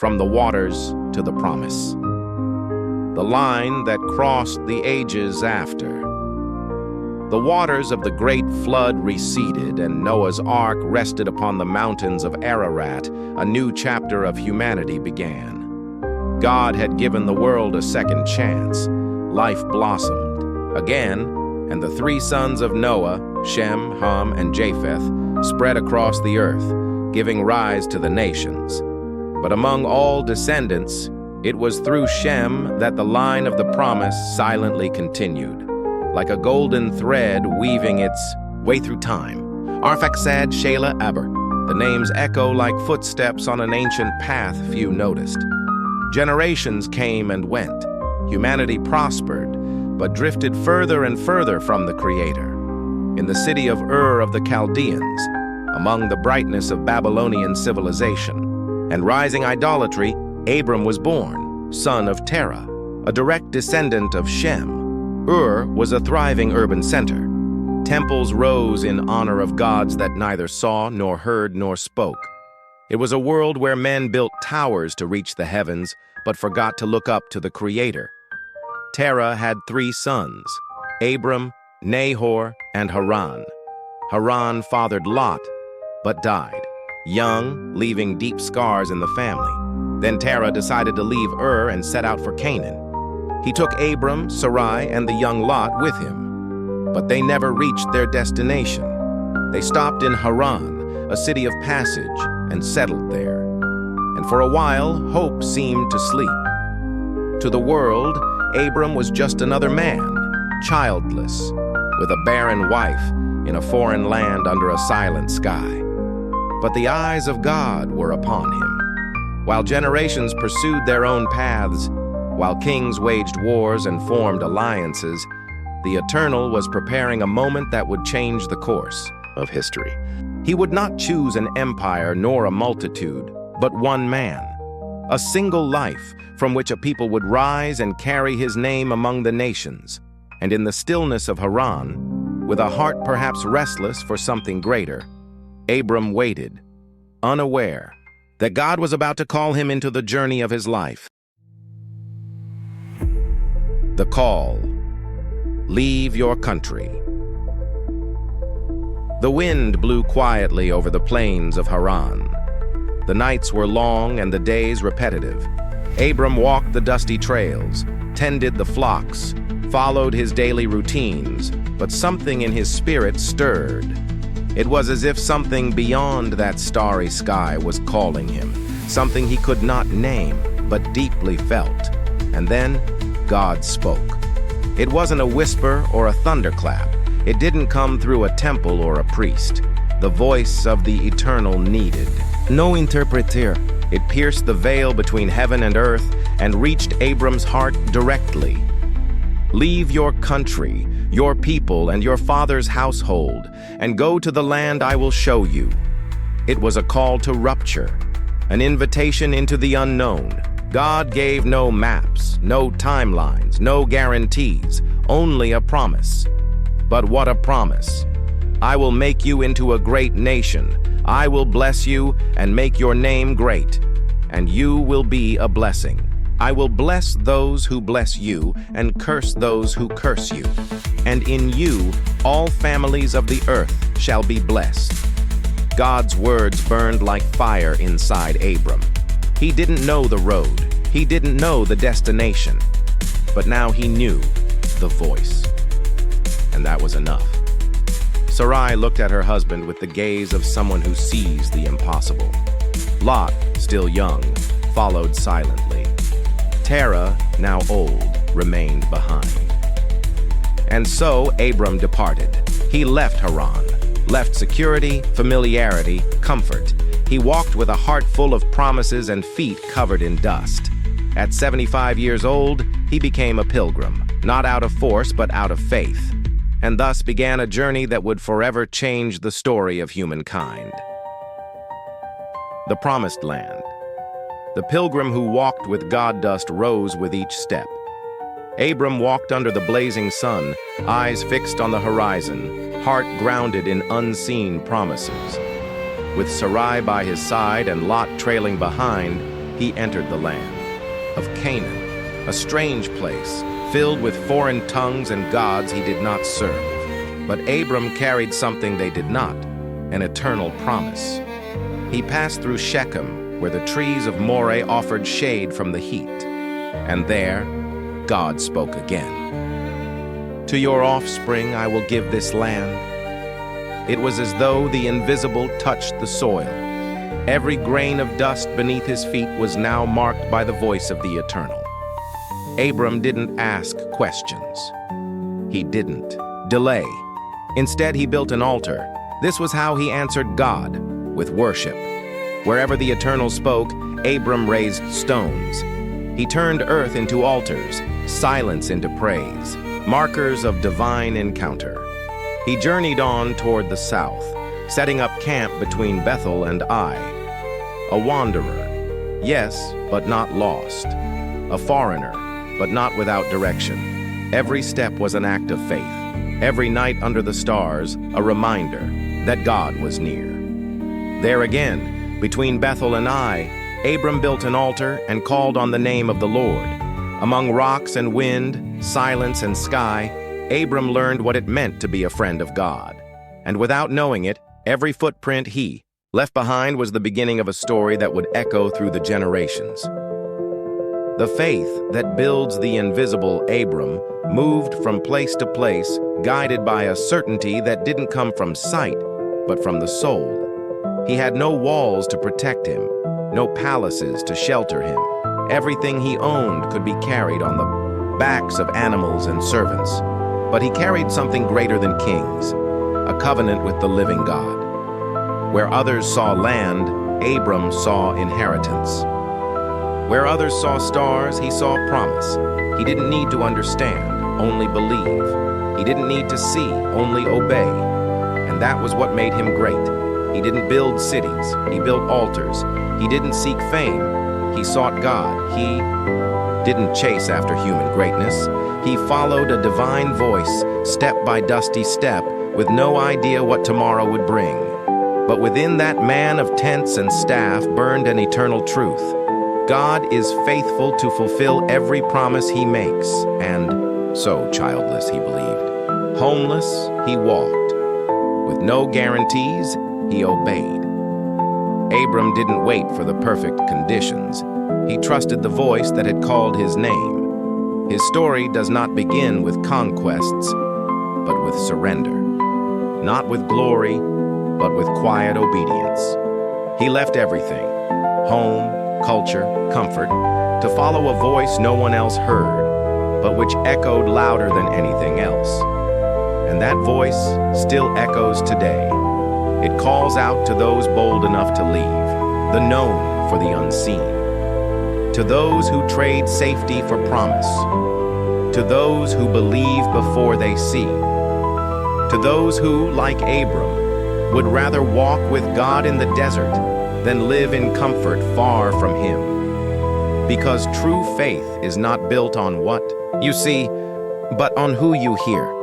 from the waters to the promise. The line that crossed the ages after. The waters of the great flood receded, and Noah's ark rested upon the mountains of Ararat. A new chapter of humanity began. God had given the world a second chance. Life blossomed again, and the three sons of Noah, Shem, Ham, and Japheth, spread across the earth, giving rise to the nations. But among all descendants, it was through Shem that the line of the promise silently continued, like a golden thread weaving its way through time. Arphaxad, Shelah, Aber. The names echo like footsteps on an ancient path few noticed. Generations came and went. Humanity prospered, but drifted further and further from the Creator. In the city of Ur of the Chaldeans, among the brightness of Babylonian civilization and rising idolatry, Abram was born, son of Terah, a direct descendant of Shem. Ur was a thriving urban center. Temples rose in honor of gods that neither saw nor heard nor spoke. It was a world where men built towers to reach the heavens, but forgot to look up to the Creator. Terah had three sons, Abram, Nahor, and Haran. Haran fathered Lot, but died, young, leaving deep scars in the family. Then Terah decided to leave Ur and set out for Canaan. He took Abram, Sarai, and the young Lot with him. But they never reached their destination. They stopped in Haran, a city of passage, and settled there. And for a while, hope seemed to sleep. To the world, Abram was just another man, childless, with a barren wife in a foreign land under a silent sky. But the eyes of God were upon him. While generations pursued their own paths, while kings waged wars and formed alliances, the Eternal was preparing a moment that would change the course of history. He would not choose an empire nor a multitude, but one man, a single life from which a people would rise and carry his name among the nations. And in the stillness of Haran, with a heart perhaps restless for something greater, Abram waited, unaware that God was about to call him into the journey of his life. The call. Leave your country. The wind blew quietly over the plains of Haran. The nights were long and the days repetitive. Abram walked the dusty trails, tended the flocks, followed his daily routines, but something in his spirit stirred. It was as if something beyond that starry sky was calling him, something he could not name, but deeply felt. And then God spoke. It wasn't a whisper or a thunderclap. It didn't come through a temple or a priest. The voice of the Eternal needed no interpreter. It pierced the veil between heaven and earth and reached Abram's heart directly. Leave your country, your people, and your father's household, and go to the land I will show you. It was a call to rupture, an invitation into the unknown. God gave no maps, no timelines, no guarantees, only a promise. But what a promise! I will make you into a great nation. I will bless you and make your name great, and you will be a blessing. I will bless those who bless you and curse those who curse you. And in you, all families of the earth shall be blessed. God's words burned like fire inside Abram. He didn't know the road. He didn't know the destination. But now he knew the voice. And that was enough. Sarai looked at her husband with the gaze of someone who sees the impossible. Lot, still young, followed silently. Terah, now old, remained behind. And so Abram departed. He left Haran, left security, familiarity, comfort. He walked with a heart full of promises and feet covered in dust. At 75 years old, he became a pilgrim, not out of force but out of faith, and thus began a journey that would forever change the story of humankind. The Promised Land. The pilgrim who walked with God dust rose with each step. Abram walked under the blazing sun, eyes fixed on the horizon, heart grounded in unseen promises. With Sarai by his side and Lot trailing behind, he entered the land of Canaan, a strange place, filled with foreign tongues and gods he did not serve. But Abram carried something they did not, an eternal promise. He passed through Shechem, where the trees of Moreh offered shade from the heat. And there, God spoke again. "To your offspring I will give this land." It was as though the invisible touched the soil. Every grain of dust beneath his feet was now marked by the voice of the Eternal. Abram didn't ask questions. He didn't delay. Instead, he built an altar. This was how he answered God, with worship. Wherever the Eternal spoke, Abram raised stones. He turned earth into altars, silence into praise, markers of divine encounter. He journeyed on toward the south, setting up camp between Bethel and Ai. A wanderer, yes, but not lost. A foreigner, but not without direction. Every step was an act of faith. Every night under the stars, a reminder that God was near. There again, between Bethel and Ai, Abram built an altar and called on the name of the Lord. Among rocks and wind, silence and sky, Abram learned what it meant to be a friend of God. And without knowing it, every footprint he left behind was the beginning of a story that would echo through the generations. The faith that builds the invisible Abram moved from place to place, guided by a certainty that didn't come from sight, but from the soul. He had no walls to protect him, no palaces to shelter him. Everything he owned could be carried on the backs of animals and servants. But he carried something greater than kings, a covenant with the living God. Where others saw land, Abram saw inheritance. Where others saw stars, he saw promise. He didn't need to understand, only believe. He didn't need to see, only obey. And that was what made him great. He didn't build cities, he built altars. He didn't seek fame, he sought God. He didn't chase after human greatness. He followed a divine voice, step by dusty step, with no idea what tomorrow would bring. But within that man of tents and staff burned an eternal truth. God is faithful to fulfill every promise he makes, and so childless he believed. Homeless, he walked. With no guarantees, he obeyed. Abram didn't wait for the perfect conditions. He trusted the voice that had called his name. His story does not begin with conquests, but with surrender. Not with glory, but with quiet obedience. He left everything, home, culture, comfort, to follow a voice no one else heard, but which echoed louder than anything else. And that voice still echoes today. It calls out to those bold enough to leave, the known for the unseen. To those who trade safety for promise. To those who believe before they see. To those who, like Abram, would rather walk with God in the desert than live in comfort far from Him. Because true faith is not built on what you see, but on who you hear.